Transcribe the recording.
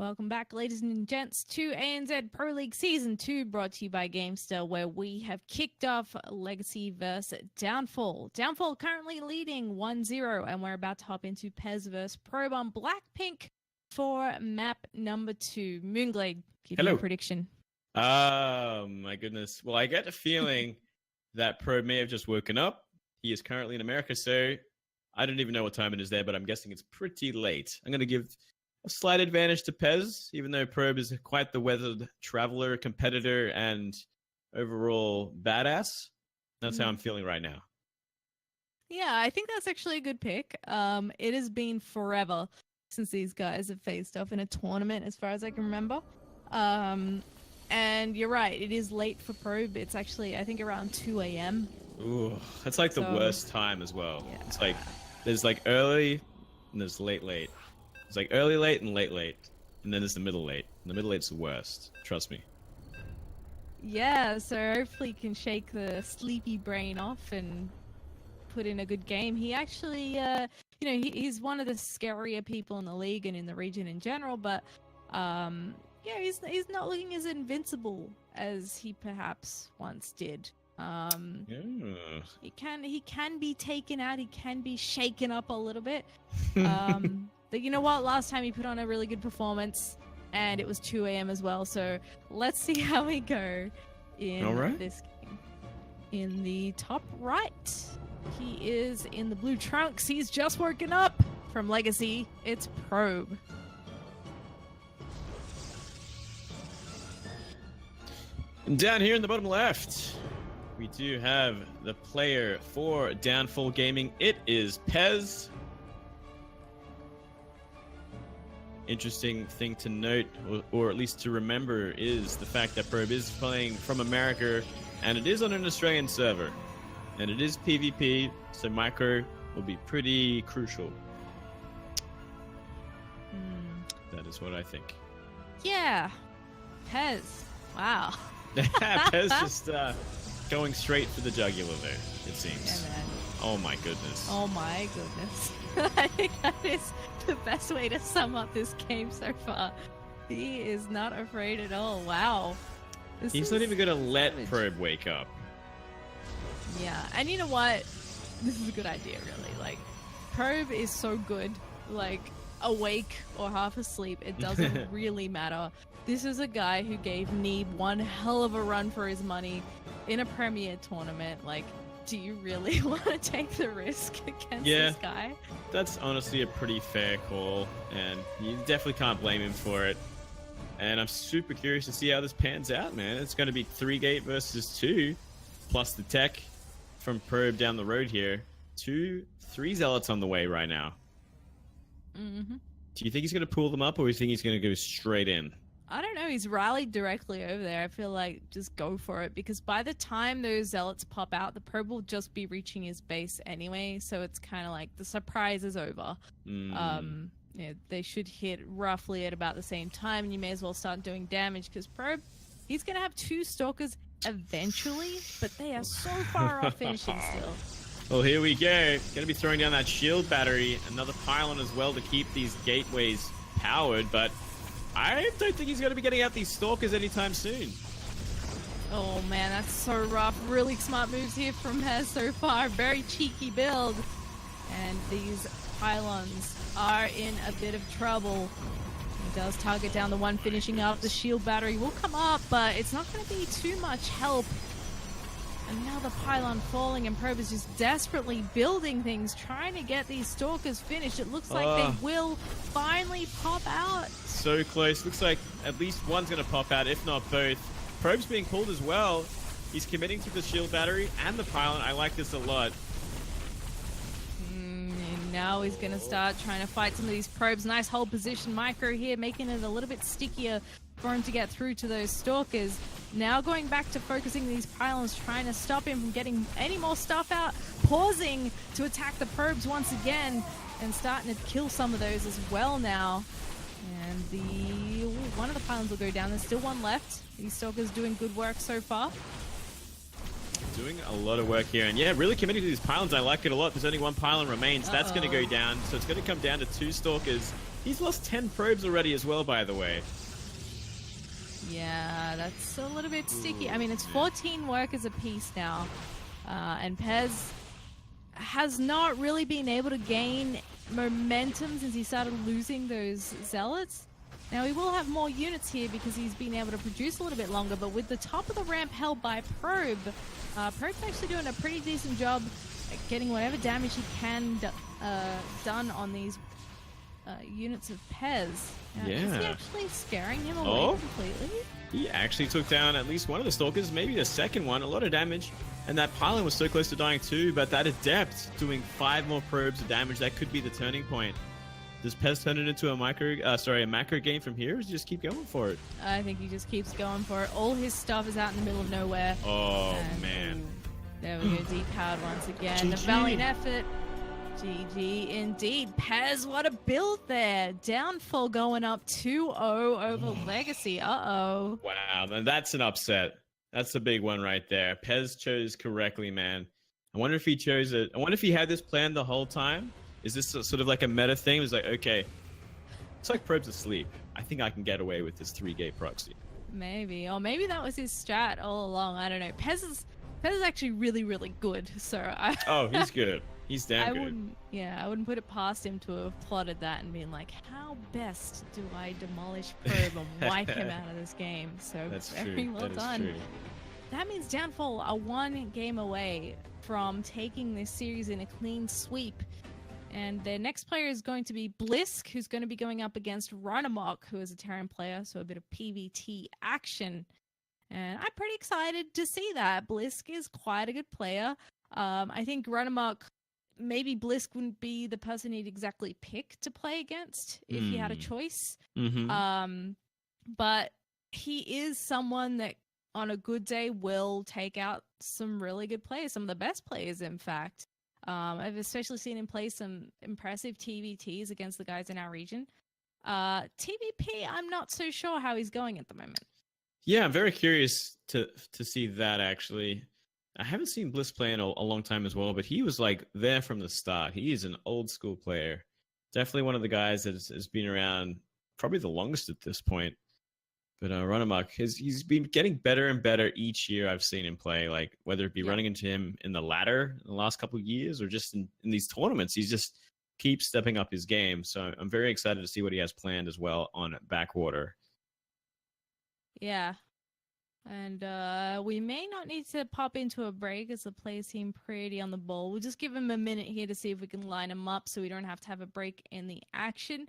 Welcome back, ladies and gents, to ANZ Pro League Season 2, brought to you by Gamester, where we have kicked off Legacy vs. Downfall. Downfall currently leading 1-0, and we're about to hop into Pezz vs. Probe on Blackpink for map number 2. Moonglade, give me a prediction. Oh, my goodness. Well, I get a feeling that Probe may have just woken up. He is currently in America, so I don't even know what time it is there, but I'm guessing it's pretty late. I'm going to give a slight advantage to Pezz, even though Probe is quite the weathered traveler, competitor, and overall badass. That's how I'm feeling right now. Yeah, I think that's actually a good pick. It has been forever since these guys have faced off in a tournament, as far as I can remember. And you're right, it is late for Probe. It's actually, I think, around 2 a.m. Ooh, that's like the worst time as well. Yeah. It's like, there's like early and there's late. It's like early late and late. And then there's the middle late. And the middle late's the worst. Trust me. Yeah, so hopefully he can shake the sleepy brain off and put in a good game. He actually, he's one of the scarier people in the league and in the region in general, but yeah, he's not looking as invincible as he perhaps once did. He can be taken out. He can be shaken up a little bit. But you know what? Last time he put on a really good performance, and it was 2 a.m. as well. So let's see how we go in this game. In the top right, he is in the blue trunks. He's just woken up from Legacy. It's Probe. And down here in the bottom left, we do have the player for Downfall Gaming. It is Pezz. Interesting thing to note, or at least to remember, is the fact that Probe is playing from America, and it is on an Australian server. And it is PvP, so micro will be pretty crucial. That is what I think. Yeah. Pezz. Wow. Pezz just going straight for the jugular there, it seems. Yeah, man. Oh my goodness. Oh my goodness. I think that is the best way to sum up this game so far. He is not afraid at all. Wow. He's not even going to let Probe wake up. Yeah, and you know what? This is a good idea, really. Like, Probe is so good. Like, awake or half asleep, it doesn't really matter. This is a guy who gave Neeb one hell of a run for his money in a Premier tournament. Like, do you really want to take the risk against this guy? That's honestly a pretty fair call, and you definitely can't blame him for it. And I'm super curious to see how this pans out, man. It's going to be 3 gate versus 2, plus the tech from Probe down the road here. 3 zealots on the way right now. Do you think he's going to pull them up, or do you think he's going to go straight in? I don't know. He's rallied directly over there. I feel like just go for it, because by the time those zealots pop out, the Probe will just be reaching his base anyway. So it's kind of like the surprise is over. Yeah, they should hit roughly at about the same time, and you may as well start doing damage, because Probe, he's going to have 2 stalkers eventually, but they are so far off finishing still. Well, here we go. Going to be throwing down that shield battery, another pylon as well to keep these gateways powered, but I don't think he's going to be getting out these stalkers anytime soon. Oh man, that's so rough. Really smart moves here from Pezz so far. Very cheeky build. And these pylons are in a bit of trouble. He does target down the one finishing up. The shield battery will come up, but it's not going to be too much help. Another pylon falling, and Probe is just desperately building things, trying to get these stalkers finished. It looks like they will finally pop out. So close. Looks like at least one's going to pop out, if not both. Probe's being pulled as well. He's committing to the shield battery and the pylon. I like this a lot. And now he's going to start trying to fight some of these Probes. Nice hold position micro here, making it a little bit stickier for him to get through to those stalkers. Now going back to focusing these pylons, trying to stop him from getting any more stuff out, pausing to attack the Probes once again, and starting to kill some of those as well now. And one of the pylons will go down. There's still one left. These stalkers doing good work so far. Doing a lot of work here, and yeah, really committing to these pylons. I like it a lot. There's only one pylon remains. That's going to go down, so it's going to come down to 2 stalkers He's lost 10 probes already as well, by the way. Yeah, that's a little bit sticky. I mean, it's 14 workers apiece now. And Pezz has not really been able to gain momentum since he started losing those zealots. Now, he will have more units here because he's been able to produce a little bit longer, but with the top of the ramp held by Probe, Probe's actually doing a pretty decent job at getting whatever damage he can done on these units of Pezz. Yeah. Is he actually scaring him away completely? He actually took down at least one of the stalkers, maybe the second one, a lot of damage. And that pylon was so close to dying too, but that adept doing 5 more probes of damage, that could be the turning point. Does Pezz turn it into a macro game from here, or does he just keep going for it? I think he just keeps going for it. All his stuff is out in the middle of nowhere. Oh, man. There we go, depowered once again. GG. A valiant effort. GG indeed. Pezz, what a build there. Downfall going up 2-0 over Legacy. Uh-oh. Wow, then that's an upset. That's a big one right there. Pezz chose correctly, man. I wonder if he chose it. I wonder if he had this plan the whole time. Is this sort of like a meta thing? It's like, okay, it's like Probe's asleep. I think I can get away with this 3-gate proxy. Maybe. Or maybe that was his strat all along. I don't know. Pezz is actually really, really good. So Oh, he's good. He's damn good. I wouldn't put it past him to have plotted that and been like, how best do I demolish Probe and wipe him out of this game? So That's very true. well done. True. That means Downfall are 1 game away from taking this series in a clean sweep. And their next player is going to be Blisk, who's going to be going up against Runamok, who is a Terran player, so a bit of PvT action. And I'm pretty excited to see that. Blisk is quite a good player. I think Runamok, maybe Blisk wouldn't be the person he'd exactly pick to play against if he had a choice. Mm-hmm. But he is someone that on a good day will take out some really good players, some of the best players, in fact. I've especially seen him play some impressive TVTs against the guys in our region. TVP, I'm not so sure how he's going at the moment. Yeah, I'm very curious to see that, actually. I haven't seen Bliss play in a long time as well, but he was like there from the start. He is an old school player. Definitely one of the guys that has been around probably the longest at this point. But Runamok, he's been getting better and better each year I've seen him play, like whether it be running into him in the ladder in the last couple of years or just in these tournaments. He's just keeps stepping up his game. So I'm very excited to see what he has planned as well on Backwater. Yeah. And we may not need to pop into a break as the players seem pretty on the ball. We'll just give him a minute here to see if we can line him up so we don't have to have a break in the action.